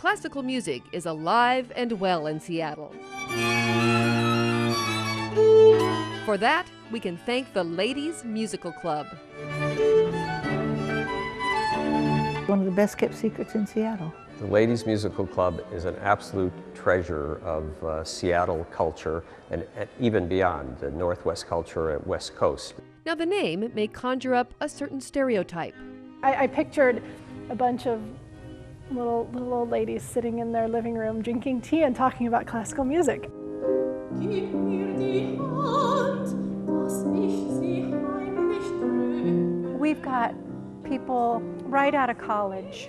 classical music is alive and well in Seattle. For that, we can thank the Ladies Musical Club. One of the best kept secrets in Seattle. The Ladies Musical Club is an absolute treasure of Seattle culture and even beyond, the Northwest culture at West Coast. Now the name may conjure up a certain stereotype. I pictured a bunch of little old ladies sitting in their living room drinking tea and talking about classical music. We've got people right out of college,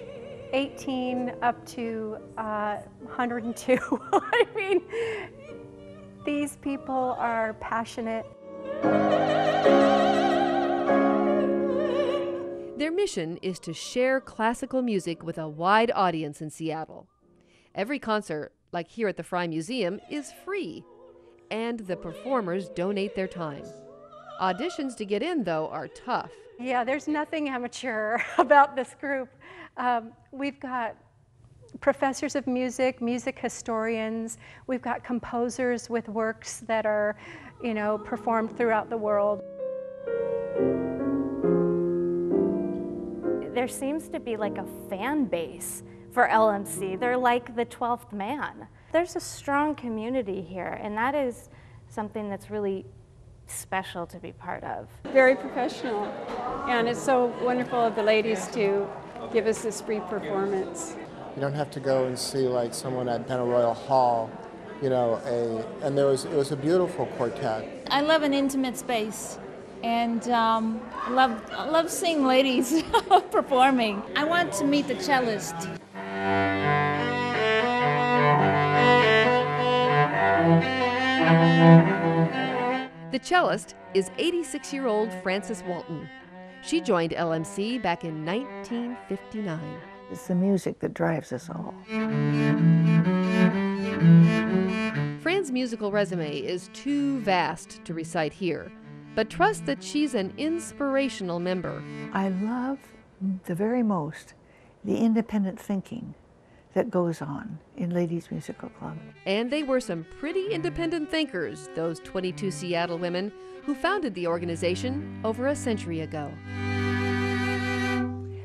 18 up to 102. I mean, these people are passionate. Their mission is to share classical music with a wide audience in Seattle. Every concert, like here at the Frye Museum, is free, and the performers donate their time. Auditions to get in, though, are tough. Yeah, there's nothing amateur about this group. We've got professors of music, music historians. We've got composers with works that are, performed throughout the world. There seems to be like a fan base for LMC. They're like the 12th man. There's a strong community here, and that is something that's really special to be part of. Very professional, and it's so wonderful of the ladies to give us this free performance. You don't have to go and see like someone at Pennyroyal Hall, and it was a beautiful quartet. I love an intimate space, and love seeing ladies performing. I want to meet the cellist. The cellist is 86-year-old Frances Walton. She joined LMC back in 1959. It's the music that drives us all. Fran's musical resume is too vast to recite here, but trust that she's an inspirational member. I love the very most the independent thinking that goes on in Ladies Musical Club. And they were some pretty independent thinkers, those 22 Seattle women who founded the organization over a century ago.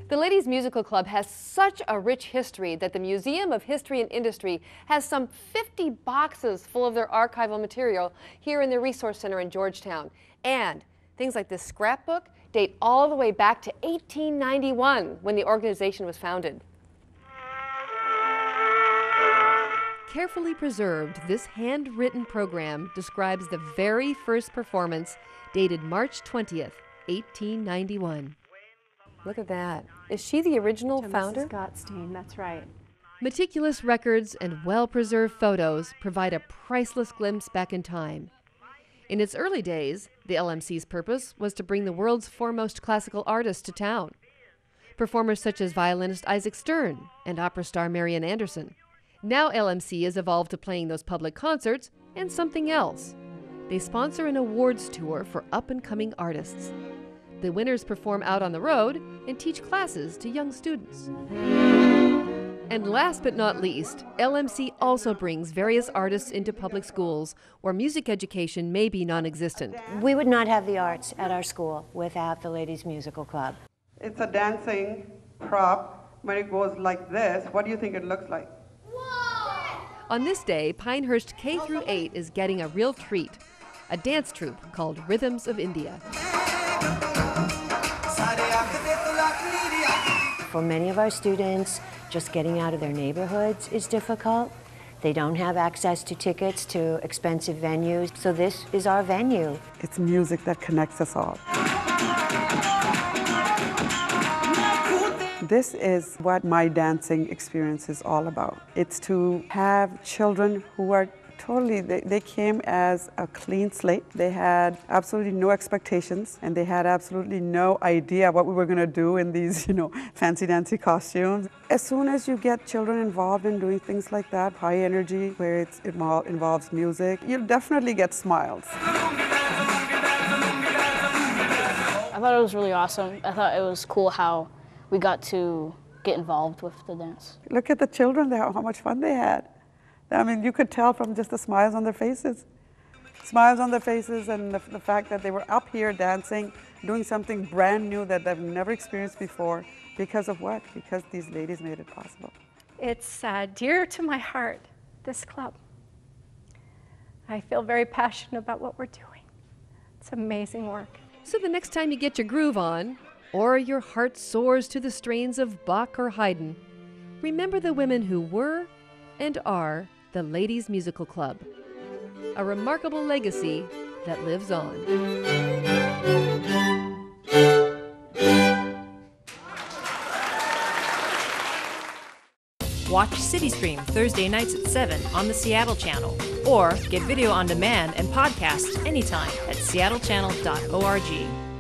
The Ladies Musical Club has such a rich history that the Museum of History and Industry has some 50 boxes full of their archival material here in the Resource Center in Georgetown. And things like this scrapbook date all the way back to 1891 when the organization was founded. Carefully preserved, this handwritten program describes the very first performance dated March 20th, 1891. Look at that. Is she the original founder? Mrs. Gottstein, that's right. Meticulous records and well-preserved photos provide a priceless glimpse back in time. In its early days, the LMC's purpose was to bring the world's foremost classical artists to town. Performers such as violinist Isaac Stern and opera star Marian Anderson. Now LMC has evolved to playing those public concerts and something else. They sponsor an awards tour for up-and-coming artists. The winners perform out on the road and teach classes to young students. And last but not least, LMC also brings various artists into public schools where music education may be non-existent. We would not have the arts at our school without the Ladies Musical Club. It's a dancing prop. When it goes like this, what do you think it looks like? On this day, Pinehurst K through 8 is getting a real treat, a dance troupe called Rhythms of India. For many of our students, just getting out of their neighborhoods is difficult. They don't have access to tickets to expensive venues, so this is our venue. It's music that connects us all. This is what my dancing experience is all about. It's to have children who are totally, they came as a clean slate. They had absolutely no expectations, and they had absolutely no idea what we were going to do in these, fancy dancy costumes. As soon as you get children involved in doing things like that, high energy, where it involves music, you'll definitely get smiles. I thought it was really awesome. I thought it was cool how we got to get involved with the dance. Look at the children there, how much fun they had. I mean, you could tell from just the smiles on their faces. Smiles on their faces and the fact that they were up here dancing, doing something brand new that they've never experienced before. Because of what? Because these ladies made it possible. It's dear to my heart, this club. I feel very passionate about what we're doing. It's amazing work. So the next time you get your groove on, or your heart soars to the strains of Bach or Haydn, remember the women who were and are the Ladies Musical Club. A remarkable legacy that lives on. Watch CityStream Thursday nights at 7 on the Seattle channel, or get video on demand and podcast anytime at seattlechannel.org.